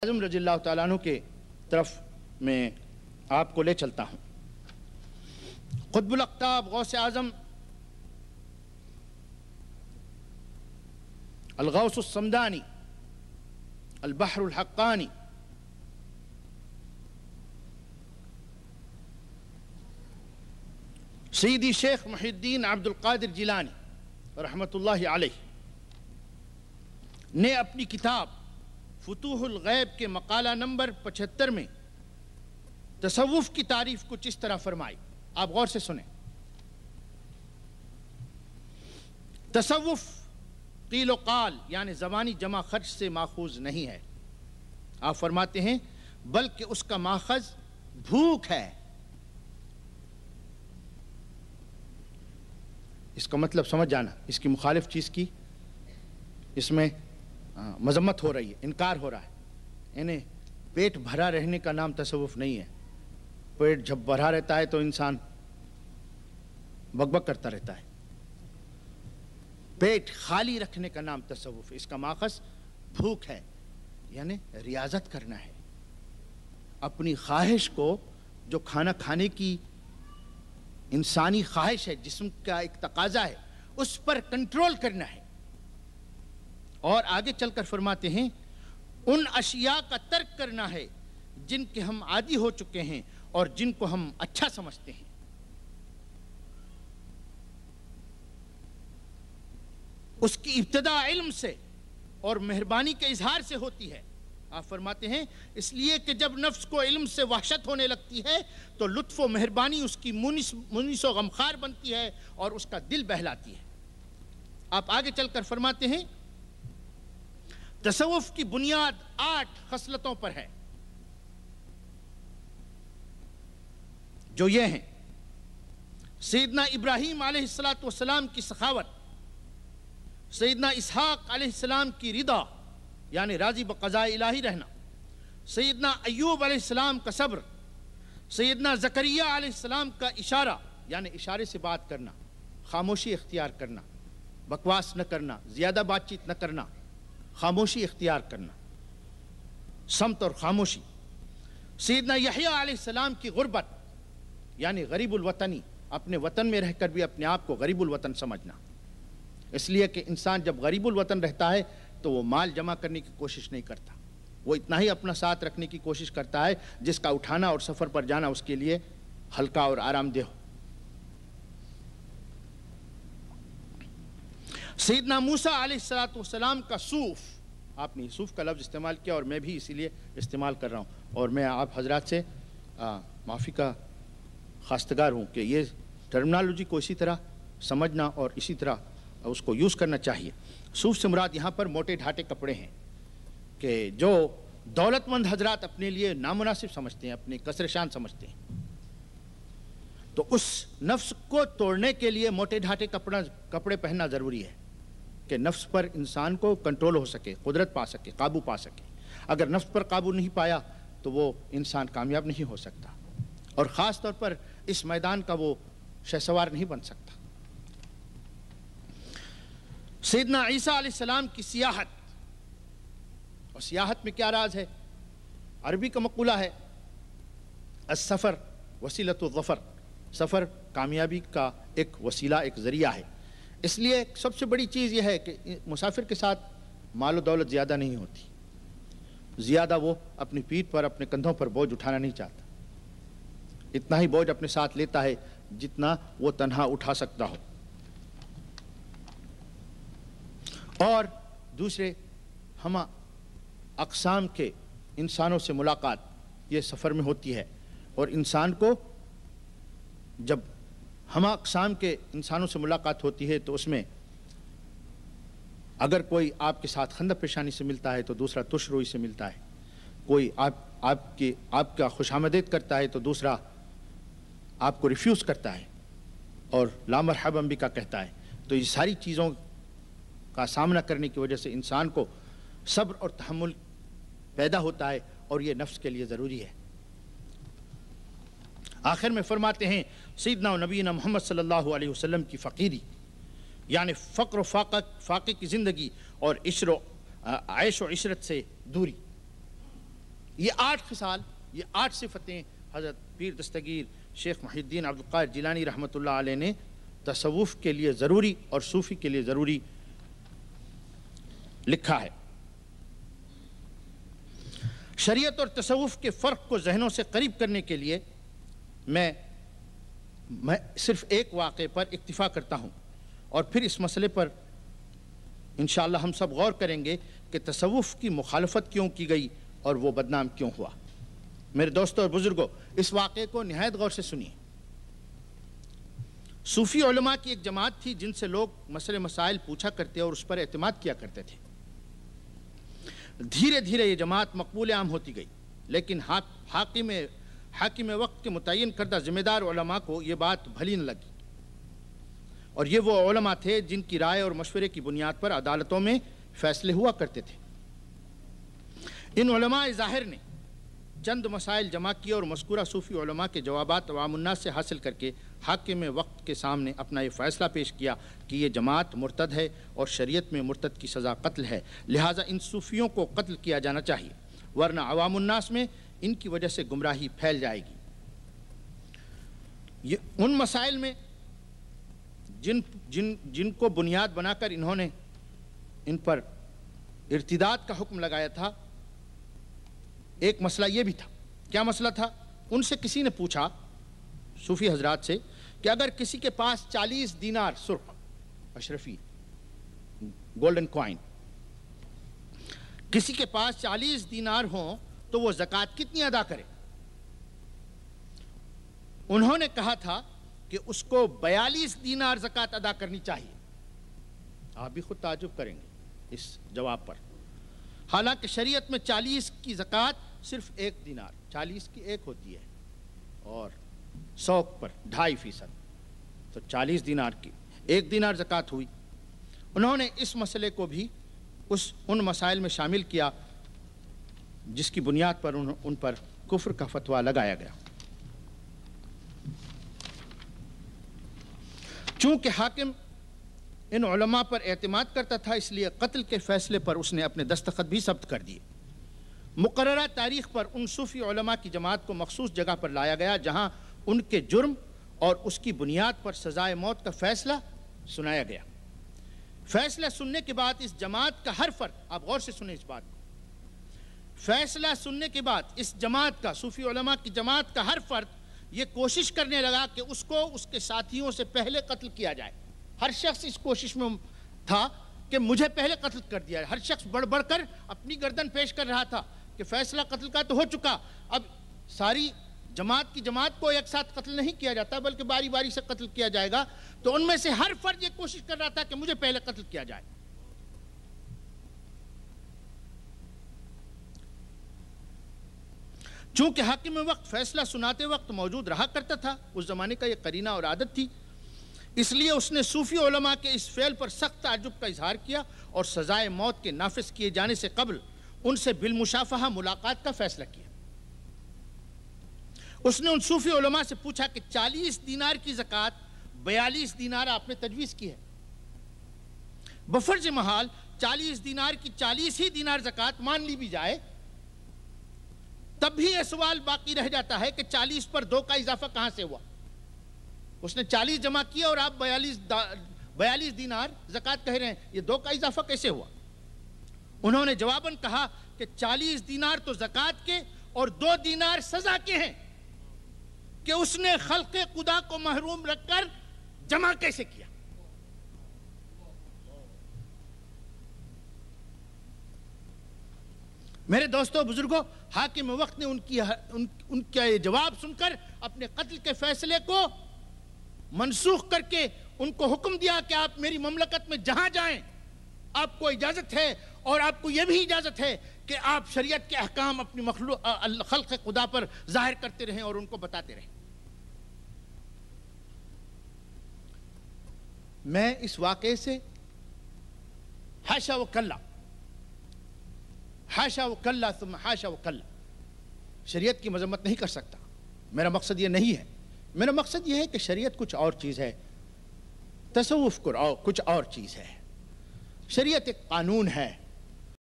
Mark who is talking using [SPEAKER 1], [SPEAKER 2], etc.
[SPEAKER 1] اعظم رضی اللہ تعالیٰ عنہ کے طرف میں آپ کو لے چلتا ہوں۔ قطب الاقطاب غوث اعظم الغوث الصمدانی البحر الحقانی سیدی شیخ محی الدین عبد القادر جیلانی رحمۃ اللہ علیہ نے اپنی کتاب فتوح الغیب کے مقالہ نمبر 75 میں تصوف کی تعریف کچھ اس طرح فرمائی، آپ غور سے سنیں۔ تصوف قیل و قال یعنی زبانی جمع خرچ سے ماخوذ نہیں ہے، آپ فرماتے ہیں بلکہ اس کا ماخذ بھوک ہے۔ اس کا مطلب سمجھ جانا، اس کی مخالف چیز کی اس میں مذمت ہو رہی ہے، انکار ہو رہا ہے۔ یعنی پیٹ بھرا رہنے کا نام تصوف نہیں ہے۔ پیٹ جب بھرا رہتا ہے تو انسان بک بک کرتا رہتا ہے۔ پیٹ خالی رکھنے کا نام تصوف، اس کا ماخذ بھوک ہے، یعنی ریاضت کرنا ہے۔ اپنی خواہش کو، جو کھانا کھانے کی انسانی خواہش ہے، جسم کا ایک تقاضا ہے، اس پر کنٹرول کرنا ہے۔ اور آگے چل کر فرماتے ہیں ان اشیاء کا ترک کرنا ہے جن کے ہم عادی ہو چکے ہیں اور جن کو ہم اچھا سمجھتے ہیں۔ اس کی ابتدا علم سے اور مہربانی کے اظہار سے ہوتی ہے۔ آپ فرماتے ہیں اس لیے کہ جب نفس کو علم سے وحشت ہونے لگتی ہے تو لطف و مہربانی اس کی مونس و غمخوار بنتی ہے اور اس کا دل بہلاتی ہے۔ آپ آگے چل کر فرماتے ہیں تصوف کی بنیاد 8 خصلتوں پر ہے، جو یہ ہیں: سیدنا ابراہیم علیہ السلام کی سخاوت، سیدنا اسحاق علیہ السلام کی رضا یعنی راضی بقضاء الہی رہنا، سیدنا ایوب علیہ السلام کا صبر، سیدنا زکریہ علیہ السلام کا اشارہ یعنی اشارے سے بات کرنا، خاموشی اختیار کرنا، بکواس نہ کرنا، زیادہ بات چیت نہ کرنا، خاموشی اختیار کرنا، صمت اور خاموشی، سیدنا یحییٰ علیہ السلام کی غربت یعنی غریب الوطنی، اپنے وطن میں رہ کر بھی اپنے آپ کو غریب الوطن سمجھنا، اس لیے کہ انسان جب غریب الوطن رہتا ہے تو وہ مال جمع کرنے کی کوشش نہیں کرتا، وہ اتنا ہی اپنا ساتھ رکھنے کی کوشش کرتا ہے جس کا اٹھانا اور سفر پر جانا اس کے لیے ہلکا اور آرام دہ ہو۔ سیدنا موسیٰ علیہ السلام کا صوف، آپ نے صوف کا لفظ استعمال کیا اور میں بھی اسی لیے استعمال کر رہا ہوں، اور میں آپ حضرات سے معافی کا خواستگار ہوں کہ یہ ٹرمنالوجی کو اسی طرح سمجھنا اور اسی طرح اس کو یوز کرنا چاہیے۔ صوف سے مراد یہاں پر موٹے ڈھاٹے کپڑے ہیں کہ جو دولت مند حضرات اپنے لیے نامناسب سمجھتے ہیں، اپنے کسر شان سمجھتے ہیں، تو اس نفس کو توڑنے کے لیے موٹے ڈھاٹے کپڑے پہننا ضروری ہے کہ نفس پر انسان کو کنٹرول ہو سکے، قدرت پا سکے، قابو پا سکے۔ اگر نفس پر قابو نہیں پایا تو وہ انسان کامیاب نہیں ہو سکتا، اور خاص طور پر اس میدان کا وہ شہسوار نہیں بن سکتا۔ سیدنا عیسیٰ علیہ السلام کی سیاحت، اور سیاحت میں کیا راز ہے؟ عربی کا مقولہ ہے السفر وسیلۃ الظفر، سفر کامیابی کا ایک وسیلہ، ایک ذریعہ ہے۔ اس لیے سب سے بڑی چیز یہ ہے کہ مسافر کے ساتھ مال و دولت زیادہ نہیں ہوتی، زیادہ وہ اپنی پیٹھ پر، اپنے کندھوں پر بوجھ اٹھانا نہیں چاہتا، اتنا ہی بوجھ اپنے ساتھ لیتا ہے جتنا وہ تنہا اٹھا سکتا ہو۔ اور دوسرے ہمہ اقسام کے انسانوں سے ملاقات یہ سفر میں ہوتی ہے، اور انسان کو جب ہمہ اقسام کے انسانوں سے ملاقات ہوتی ہے تو اس میں اگر کوئی آپ کے ساتھ خندق پیشانی سے ملتا ہے تو دوسرا تش روئی سے ملتا ہے، کوئی آپ کا خوش آمدید کرتا ہے تو دوسرا آپ کو ریفیوز کرتا ہے اور لا مرحبا بک کہتا ہے۔ تو یہ ساری چیزوں کا سامنا کرنے کی وجہ سے انسان کو صبر اور تحمل پیدا ہوتا ہے، اور یہ نفس کے لیے ضروری ہے۔ آخر میں فرماتے ہیں سیدنا و نبینا محمد صلی اللہ علیہ وسلم کی فقیری یعنی فقر و فاقے کی زندگی اور عیش و عشرت سے دوری، یہ 8 خصال، یہ 8 صفتیں حضرت پیر دستگیر شیخ محی الدین عبد القادر جیلانی رحمۃ اللہ علیہ نے تصوف کے لیے ضروری اور صوفی کے لیے ضروری لکھا ہے۔ شریعت اور تصوف کے فرق کو ذہنوں سے قریب کرنے کے لیے میں صرف ایک واقعے پر اکتفا کرتا ہوں، اور پھر اس مسئلے پر انشاءاللہ ہم سب غور کریں گے کہ تصوف کی مخالفت کیوں کی گئی اور وہ بدنام کیوں ہوا۔ میرے دوستوں اور بزرگوں، اس واقعے کو نہایت غور سے سنیے۔ صوفی علماء کی ایک جماعت تھی جن سے لوگ مسئلے مسائل پوچھا کرتے اور اس پر اعتماد کیا کرتے تھے۔ دھیرے دھیرے یہ جماعت مقبول عام ہوتی گئی، لیکن حاکم وقت کے متعین کردہ ذمہ دار علماء کو یہ بات بھلی نہ لگی، اور یہ وہ علماء تھے جن کی رائے اور مشورے کی بنیاد پر عدالتوں میں فیصلے ہوا کرتے تھے۔ ان علماء ظاہر نے چند مسائل جمع کیے اور مذکورہ صوفی علماء کے جوابات عوام الناس سے حاصل کر کے حاکم وقت کے سامنے اپنا یہ فیصلہ پیش کیا کہ یہ جماعت مرتد ہے اور شریعت میں مرتد کی سزا قتل ہے، لہٰذا ان صوفیوں کو قتل کیا جانا چاہیے، ورنہ عوام الناس میں ان کی وجہ سے گمراہی پھیل جائے گی۔ یہ ان مسائل میں جن کو بنیاد بنا کر انہوں نے ان پر ارتداد کا حکم لگایا تھا، ایک مسئلہ یہ بھی تھا۔ کیا مسئلہ تھا؟ ان سے کسی نے پوچھا، صوفی حضرات سے، کہ اگر کسی کے پاس 40 دینار سرخ اشرفی گولڈن کوائن، کسی کے پاس 40 دینار ہوں تو وہ زکوٰۃ کتنی ادا کرے؟ انہوں نے کہا تھا کہ اس کو 42 دینار زکوٰۃ ادا کرنی چاہیے۔ آپ بھی خود تعجب کریں گے اس جواب پر، حالانکہ شریعت میں 40 کی زکوٰۃ صرف 1 دینار، 40 کی 1 ہوتی ہے اور 100 پر 2.5%، تو 40 دینار کی 1 دینار زکوٰۃ ہوئی۔ انہوں نے اس مسئلے کو بھی ان مسائل میں شامل کیا جس کی بنیاد پر ان پر کفر کا فتویٰ لگایا گیا۔ چونکہ حاکم ان علماء پر اعتماد کرتا تھا، اس لیے قتل کے فیصلے پر اس نے اپنے دستخط بھی ثبت کر دیے۔ مقررہ تاریخ پر ان صوفی علماء کی جماعت کو مخصوص جگہ پر لایا گیا جہاں ان کے جرم اور اس کی بنیاد پر سزائے موت کا فیصلہ سنایا گیا۔ فیصلہ سننے کے بعد اس جماعت کا ہر فرد، آپ غور سے سنیں اس بات کو، فیصلہ سننے کے بعد اس جماعت کا، صوفی علماء کی جماعت کا ہر فرد یہ کوشش کرنے لگا کہ اس کو اس کے ساتھیوں سے پہلے قتل کیا جائے۔ ہر شخص اس کوشش میں تھا کہ مجھے پہلے قتل کر دیا جائے۔ ہر شخص بڑھ بڑھ کر اپنی گردن پیش کر رہا تھا کہ فیصلہ قتل کا تو ہو چکا، اب ساری جماعت کو ایک ساتھ قتل نہیں کیا جاتا بلکہ باری باری سے قتل کیا جائے گا۔ تو ان میں سے ہر فرد یہ کوشش کر رہا تھا کہ مجھے پہلے قتل کیا جائے۔ چونکہ حاکم وقت فیصلہ سناتے وقت موجود رہا کرتا تھا، اس زمانے کا یہ قرینہ اور عادت تھی، اس لیے اس نے صوفی علماء کے اس فعل پر سخت تعجب کا اظہار کیا اور سزائے موت کے نافذ کیے جانے سے قبل ان سے بالمشافہہ ملاقات کا فیصلہ کیا۔ اس نے ان صوفی علماء سے پوچھا کہ 40 دینار کی زکوٰۃ 42 دینار آپ نے تجویز کی ہے، بفرض محال 40 دینار کی 40 ہی دینار زکوٰۃ مان لی بھی جائے، تب بھی یہ سوال باقی رہ جاتا ہے کہ 40 پر 2 کا اضافہ کہاں سے ہوا؟ اس نے 40 جمع کیا اور آپ 42 دینار زکوٰۃ کہہ رہے ہیں، یہ 2 کا اضافہ کیسے ہوا؟ انہوں نے جواباً کہا کہ 40 دینار تو زکوٰۃ کے اور 2 دینار سزا کے ہیں کہ اس نے خلق خدا کو محروم رکھ کر جمع کیسے کیا۔ میرے دوستو بزرگوں، حاکم وقت نے ان کا یہ جواب سن کر اپنے قتل کے فیصلے کو منسوخ کر کے ان کو حکم دیا کہ آپ میری مملکت میں جہاں جائیں آپ کو اجازت ہے، اور آپ کو یہ بھی اجازت ہے کہ آپ شریعت کے احکام اپنی خلق خدا پر ظاہر کرتے رہیں اور ان کو بتاتے رہیں۔ میں اس واقعے سے حاشا وکلا ثم حاشا وکلا شریعت کی مذمت نہیں کر سکتا۔ میرا مقصد یہ نہیں ہے، میرا مقصد یہ ہے کہ شریعت کچھ اور چیز ہے، تصوف کچھ اور چیز ہے۔ شریعت ایک قانون ہے،